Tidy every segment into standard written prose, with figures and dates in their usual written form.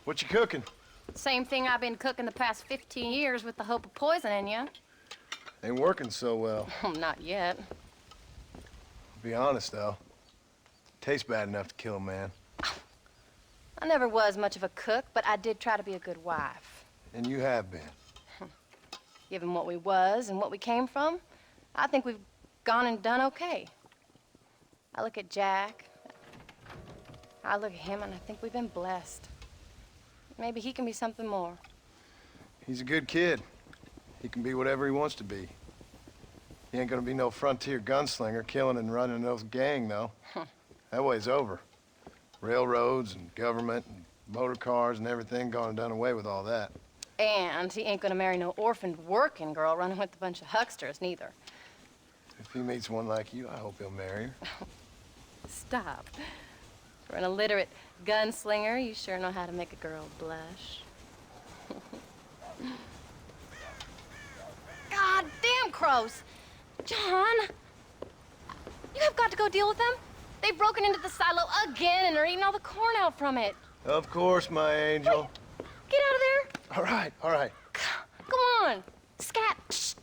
What you cooking? Same thing I've been cooking the past 15 years with the hope of poisoning you. Ain't working so well. Not yet. Be honest, though. Tastes bad enough to kill a man. I never was much of a cook, but I did try to be a good wife. And you have been. Given what we was and what we came from, I think we've gone and done okay. I look at Jack, I look at him, and I think we've been blessed. Maybe he can be something more. He's a good kid. He can be whatever he wants to be. He ain't gonna be no frontier gunslinger killing and running no gang, though. That way's over. Railroads and government and motor cars and everything gone and done away with all that. And he ain't gonna marry no orphaned working girl running with a bunch of hucksters, neither. If he meets one like you, I hope he'll marry her. Stop. For an illiterate gunslinger, you sure know how to make a girl blush. God damn crows! John! You have got to go deal with them. They've broken into the silo again and are eating all the corn out from it. Of course, my angel. Wait, get out of there. All right, all right. Come on. Scat. Shh.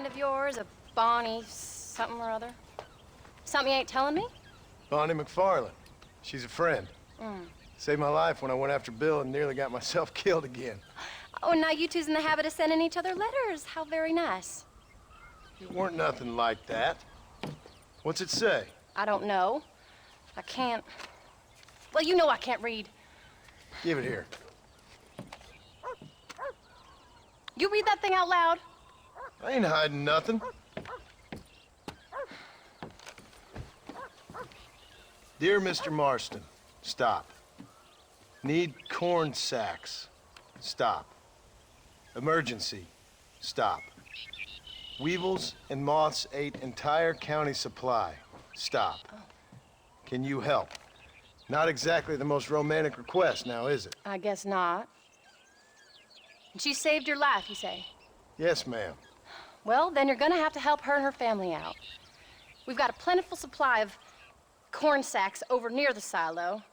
Of yours, a Bonnie something or other? Something you ain't telling me? Bonnie McFarland. She's a friend. Mm. Saved my life when I went after Bill and nearly got myself killed again. Oh, and now you two's in the habit of sending each other letters. How very nice. It weren't nothing like that. What's it say? I don't know. I can't... Well, you know I can't read. Give it here. You read that thing out loud? I ain't hiding nothing. Dear Mr. Marston, stop. Need corn sacks. Stop. Emergency. Stop. Weevils and moths ate entire county supply. Stop. Can you help? Not exactly the most romantic request now, is it? I guess not. She saved your life, you say? Yes, ma'am. Well, then you're gonna have to help her and her family out. We've got a plentiful supply of corn sacks over near the silo.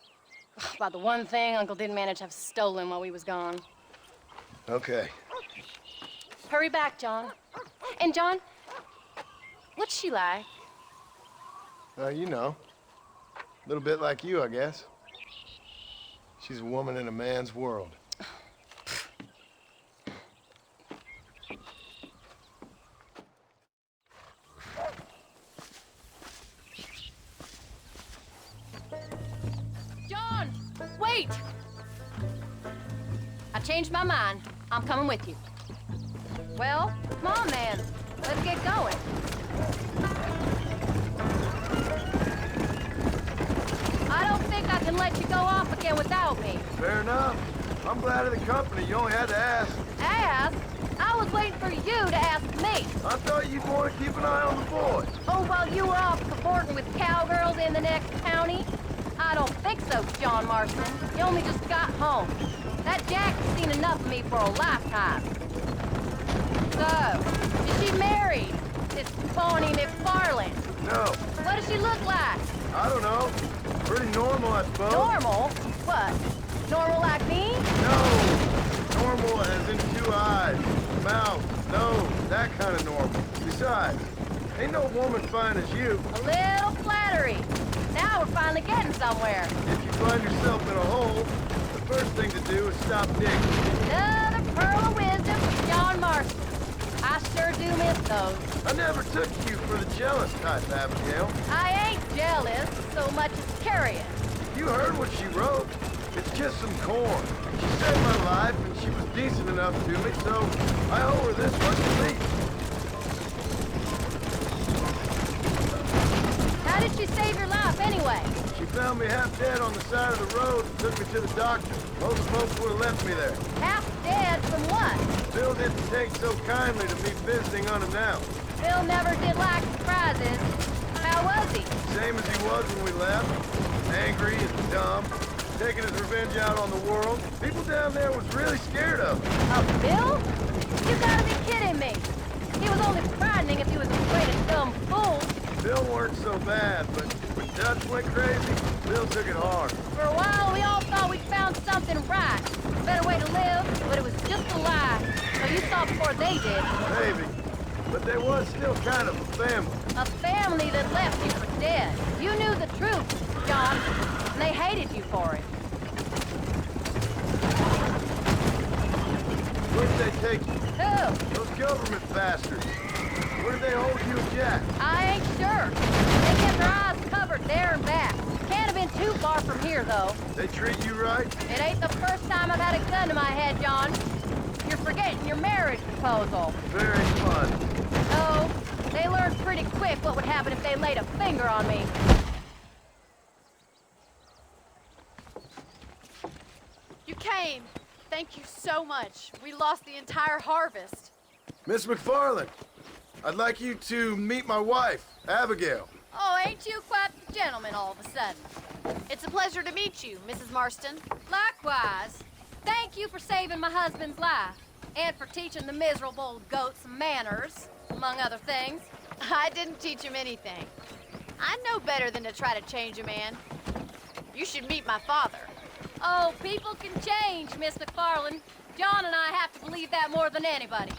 About the one thing Uncle didn't manage to have stolen while we was gone. Okay. Hurry back, John. And John, what's she like? You know. A little bit like you, I guess. She's a woman in a man's world. John, wait! I changed my mind. I'm coming with you. Well, come on, man. Let's get going. I don't think I can let you go off again without me. Fair enough. I'm glad of the company. You only had to ask. Ask? I was waiting for you to ask me. I thought you'd want to keep an eye on the boy. Oh, while you were off cavorting with cowgirls in the next county? I don't think so, John Marston. You only just got home. That Jack has seen enough of me for a lifetime. So, is she married? This Bonnie McFarland? No, What does she look like? I don't know. Pretty normal, I suppose. Normal? What? Normal like me? No, normal as in 2 eyes, mouth, nose, that kind of normal. Besides, ain't no woman fine as you. A little flattery. Now we're finally getting somewhere. If you find yourself in a hole, the first thing to do is stop digging. Another pearl of wisdom from John Marston. I sure do miss those. I never took you for the jealous type, Abigail. I ain't jealous so much as curious. You heard what she wrote. It's just some corn. She saved my life, and she was decent enough to me, so I owe her this much at least. How did she save your life anyway? She found me half dead on the side of the road and took me to the doctor. Most folks would have left me there. Half dead from what? Bill didn't take so kindly to me visiting unannounced. Bill never did like surprises. How was he? Same as he was when we left. Angry and dumb. Taking his revenge out on the world. People down there was really scared of him. Of Bill? You gotta be kidding me. He was only frightening if he was afraid of dumb fools. Bill weren't so bad, but when Dutch went crazy, Bill took it hard. For a while, we all thought we'd found something right. A better way to live, but it was just a lie. So you saw before they did. Maybe. But there was still kind of a family. A family that left you for dead. You knew the truth, John, and they hated you for it. Where'd they take you? Who? Those government bastards. Where did they hold you and Jack? I ain't sure. They kept their eyes covered there and back. Can't have been too far from here, though. They treat you right? It ain't the first time I've had a gun to my head, John. You're forgetting your marriage proposal. Very fun. Oh, they learned pretty quick what would happen if they laid a finger on me. You came. Thank you so much. We lost the entire harvest. Miss McFarland, I'd like you to meet my wife, Abigail. Oh, ain't you quite the gentleman all of a sudden? It's a pleasure to meet you, Mrs. Marston. Likewise. Thank you for saving my husband's life. And for teaching the miserable goat some manners, among other things. I didn't teach him anything. I know better than to try to change a man. You should meet my father. Oh, people can change, Miss McFarland. John and I have to believe that more than anybody.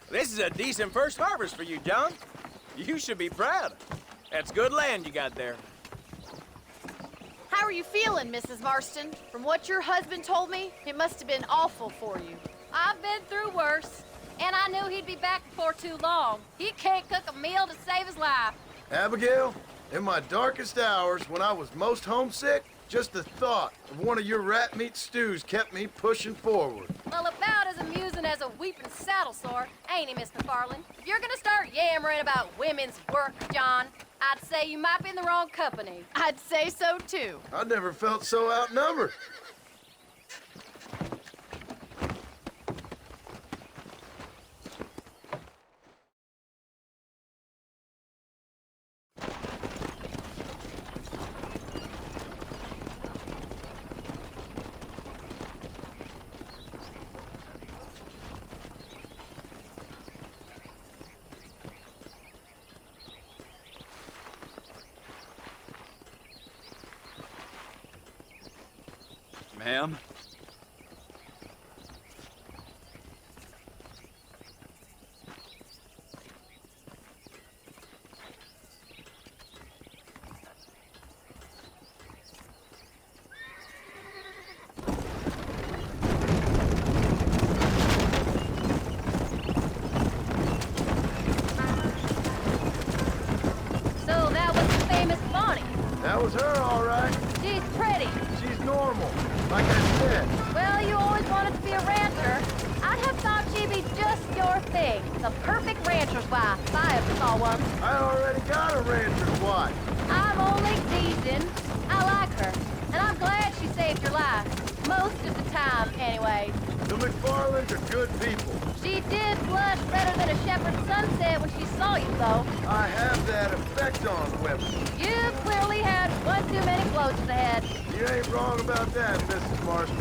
This is a decent first harvest for you, John. You should be proud. That's good land you got there. How are you feeling, Mrs. Marston? From what your husband told me, it must have been awful for you. I've been through worse, and I knew he'd be back before too long. He can't cook a meal to save his life. Abigail, in my darkest hours, when I was most homesick, just the thought of one of your rat meat stews kept me pushing forward. Well, about as amusing as a weeping saddle sore, ain't he, Miss McFarland? If you're gonna start yammering about women's work, John, I'd say you might be in the wrong company. I'd say so, too. I never felt so outnumbered. Ma'am? So that was the famous Bonnie. That was her, all right. She's pretty. She's normal, like I said. Well, you always wanted to be a rancher. I'd have thought she'd be just your thing. The perfect rancher's wife, if I ever saw one. I already got a rancher's wife. I'm only teasing. I like her, and I'm glad she saved your life. Most of the time, anyway. The McFarlands are good people. She did blush better than a shepherd's sunset when she saw you, though. I have that effect on women. You clearly had one too many blows to the head. You ain't wrong about that, Mrs. Marston.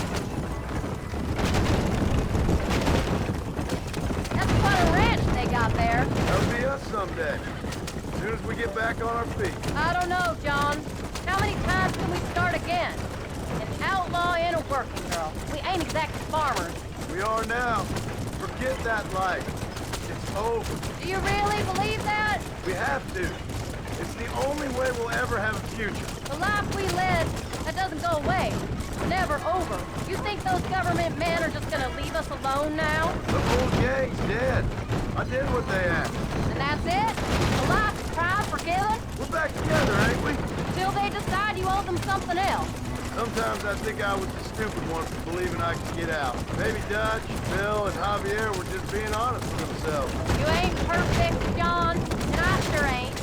That's quite a ranch they got there. That'll be us someday. As soon as we get back on our feet. I don't know, John. How many times can we start again? An outlaw and a working girl. We ain't exactly farmers. We are now. Forget that life. It's over. Do you really believe that? We have to. It's the only way we'll ever have a future. The life we led, that doesn't go away. It's never over. You think those government men are just gonna leave us alone now? The whole gang's dead. I did what they asked. And that's it? The life is crime forgiven? We're back together, ain't we? Till they decide you owe them something else. Sometimes I think I was the stupid one for believing I could get out. Maybe Dutch, Bill, and Javier were just being honest with themselves. You ain't perfect, John, and I sure ain't.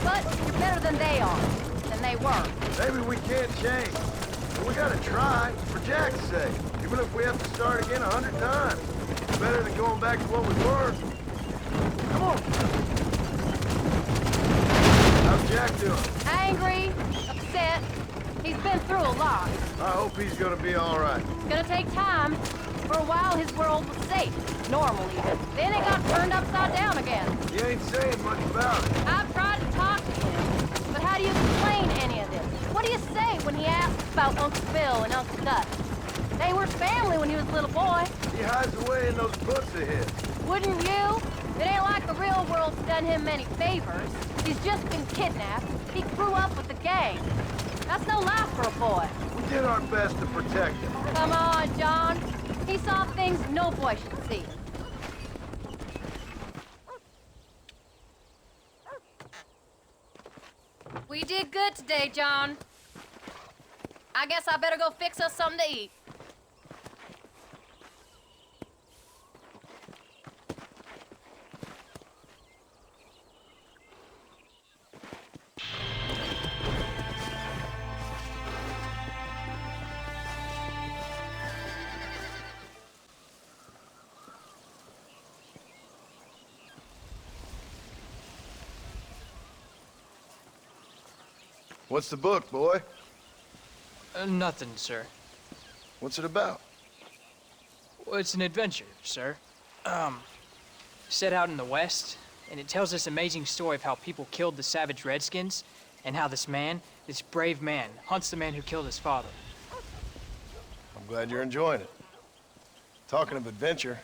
But you're better than they are. Than they were. Maybe we can't change. But we gotta try, for Jack's sake. Even if we have to start again 100 times. It's better than going back to what we were. Come on. How's Jack doing? Angry, upset. He's been through a lot. I hope he's gonna be all right. It's gonna take time. For a while, his world was safe. Normal, even. Then it got turned upside down again. He ain't saying much about it. I've tried to talk to him. But how do you explain any of this? What do you say when he asks about Uncle Phil and Uncle Dutch? They were family when he was a little boy. He hides away in those books of his. Wouldn't you? It ain't like the real world's done him many favors. He's just been kidnapped. He grew up with the gang. That's no life for a boy. We did our best to protect him. Come on, John. He saw things no boy should see. We did good today, John. I guess I better go fix us something to eat. What's the book, boy? Nothing, sir. What's it about? Well, it's an adventure, sir. Set out in the West, and it tells this amazing story of how people killed the savage Redskins, and how this man, this brave man, hunts the man who killed his father. I'm glad you're enjoying it. Talking of adventure,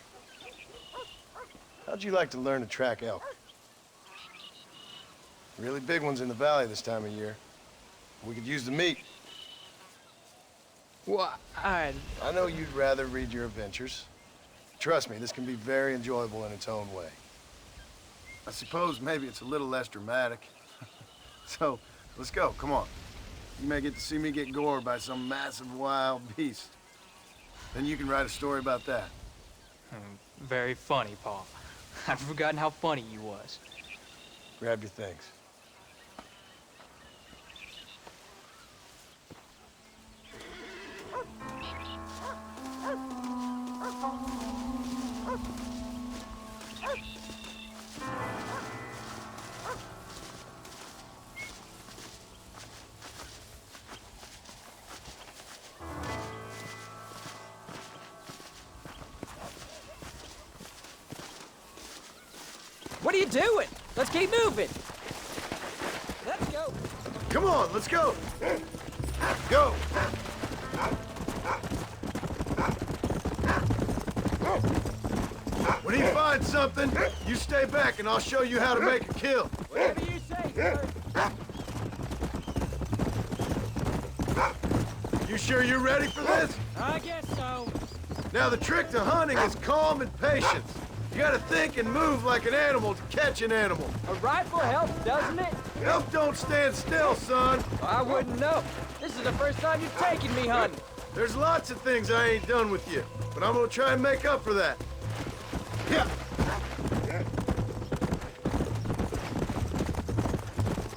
how'd you like to learn to track elk? Really big ones in the valley this time of year. We could use the meat. Well, I know you'd rather read your adventures. Trust me, this can be very enjoyable in its own way. I suppose maybe it's a little less dramatic. So, let's go, come on. You may get to see me get gored by some massive wild beast. Then you can write a story about that. Very funny, Paul. I've forgotten how funny you was. Grab your things. What are you doing? Let's keep moving. Let's go. Come on, let's go. Go. When he finds something, you stay back and I'll show you how to make a kill. Whatever you say, sir. You sure you're ready for this? I guess so. Now the trick to hunting is calm and patience. You gotta think and move like an animal to catch an animal. A rifle helps, doesn't it? Elk don't stand still, son. I wouldn't know. This is the first time you've taken me hunting. There's lots of things I ain't done with you, but I'm gonna try and make up for that. Yeah.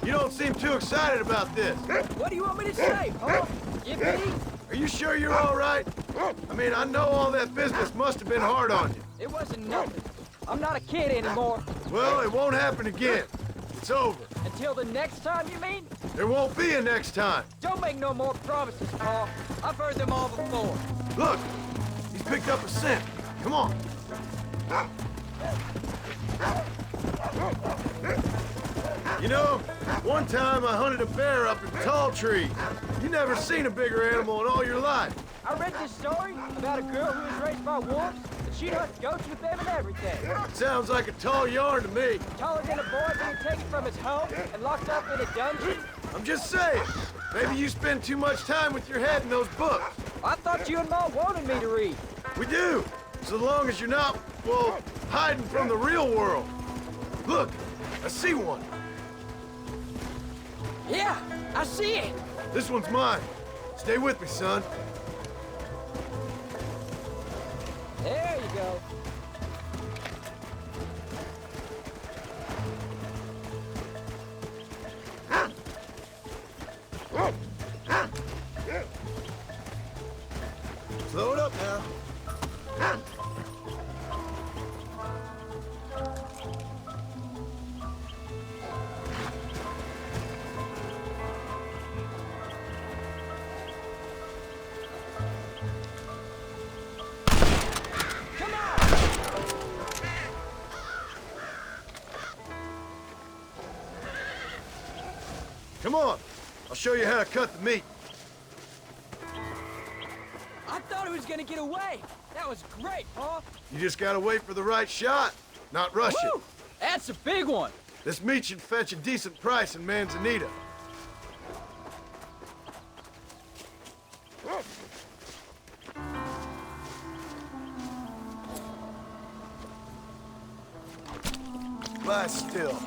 You don't seem too excited about this. What do you want me to say, Paul? Yippee? Are you sure you're all right? I mean, I know all that business must have been hard on you. It wasn't nothing. I'm not a kid anymore. Well, it won't happen again. It's over. Until the next time, you mean? There won't be a next time. Don't make no more promises, Paul. I've heard them all before. Look, he's picked up a scent. Come on. You know, one time I hunted a bear up in tall trees. You never seen a bigger animal in all your life. I read this story about a girl who was raised by wolves, and she'd hunt goats with them and everything. Sounds like a tall yarn to me. Taller than a boy being taken from his home and locked up in a dungeon. I'm just saying, maybe you spend too much time with your head in those books. I thought you and Mom wanted me to read. We do, so long as you're not, well, hiding from the real world. Look, I see one. Yeah, I see it. This one's mine. Stay with me, son. There you go. Slow it up now. Come on, I'll show you how to cut the meat. I thought it was gonna get away. That was great, Paul. You just gotta wait for the right shot, not rush Woo! it. That's a big one. This meat should fetch a decent price in Manzanita. Lie still.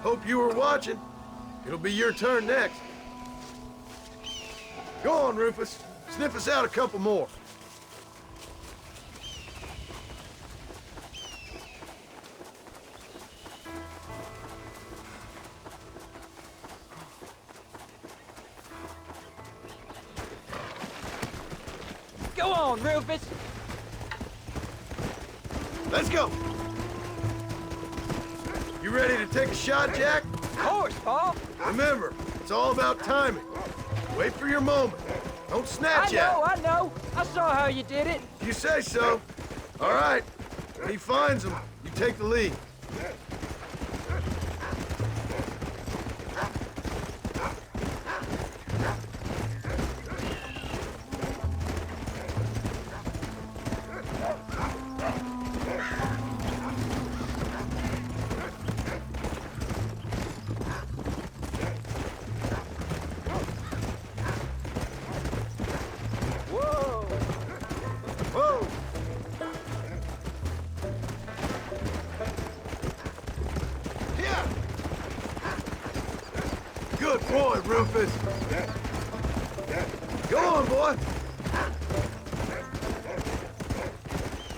Hope you were watching. It'll be your turn next. Go on, Rufus. Sniff us out a couple more. Go on, Rufus. Let's go. You ready to take a shot, Jack? Of course, Paul. Remember, it's all about timing. Wait for your moment. Don't snatch at it. I know. I saw how you did it. You say so. All right. When he finds him, you take the lead. Whoa. Whoa! Yeah! Good boy, Rufus. Go on, boy.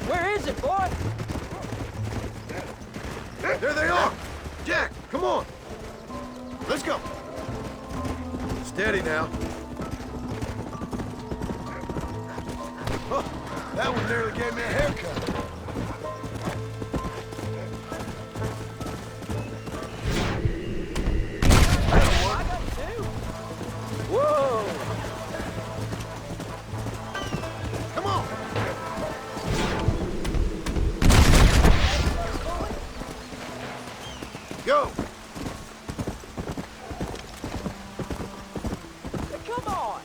Where is it, boy? There they are. Jack, come on. Let's go. Steady now. Oh, that one nearly gave me a haircut. I got two. Whoa. Come on. Go. Come on.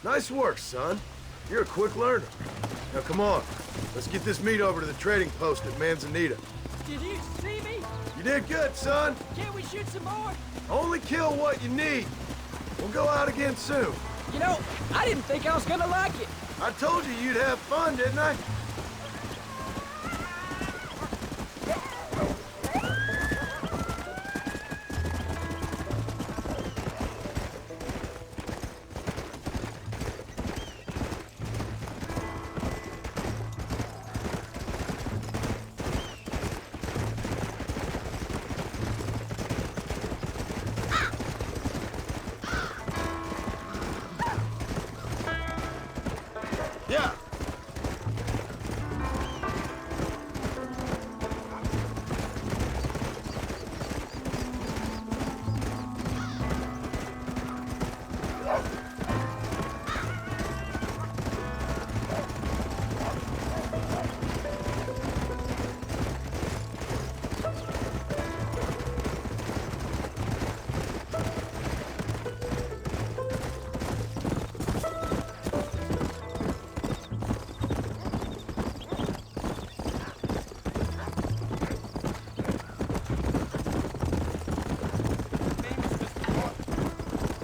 Nice work, son. You're a quick learner. Now come on. Let's get this meat over to the trading post at Manzanita. Did you see me? You did good, son. Can't we shoot some more? Only kill what you need. We'll go out again soon. You know, I didn't think I was gonna like it. I told you you'd have fun, didn't I? Yeah.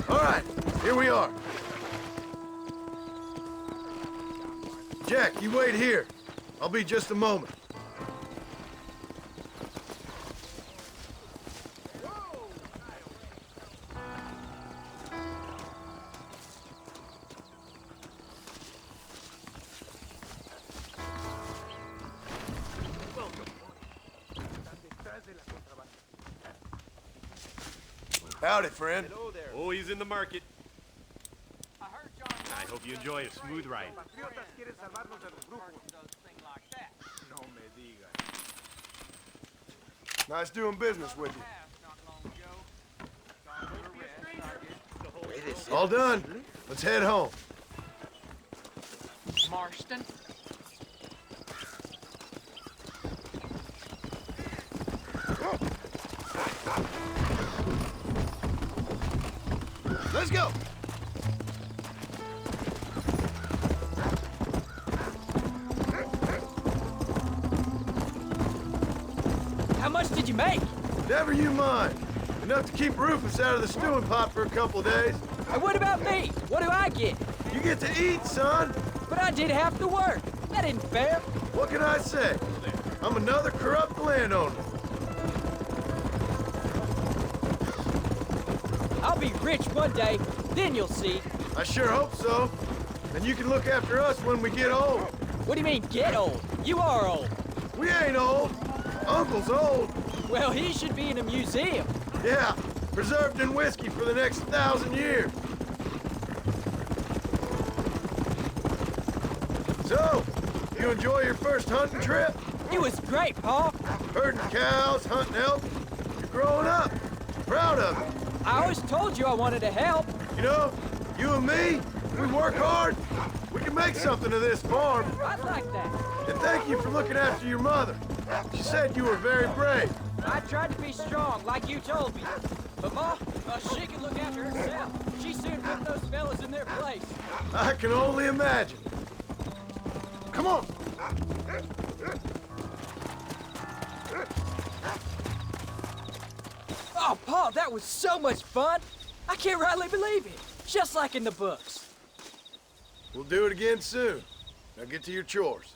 All right, here we are. Jack, you wait here. I'll be just a moment. Howdy, friend. Oh, he's in the market. I hope you enjoy a smooth ride. Nice doing business with you. All done. Let's head home. Marston? Let's go. How much did you make? Never you mind. Enough to keep Rufus out of the stewing pot for a couple days. And what about me? What do I get? You get to eat, son. But I did half the work. That isn't fair. What can I say? I'm another corrupt landowner. I'll be rich one day, then you'll see. I sure hope so. And you can look after us when we get old. What do you mean, get old? You are old. We ain't old. Uncle's old. Well, he should be in a museum. Yeah, preserved in whiskey for the next 1,000 years. So, you enjoy your first hunting trip? It was great, Paul. Herding cows, hunting elk. You're growing up. Proud of it. I always told you I wanted to help. You know, you and me, we work hard. We can make something of this farm. I'd like that. And thank you for looking after your mother. She said you were very brave. I tried to be strong, like you told me. But Ma, she can look after herself. She soon put those fellas in their place. I can only imagine. Come on. Oh, Paul, that was so much fun. I can't rightly believe it. Just like in the books. We'll do it again soon. Now get to your chores.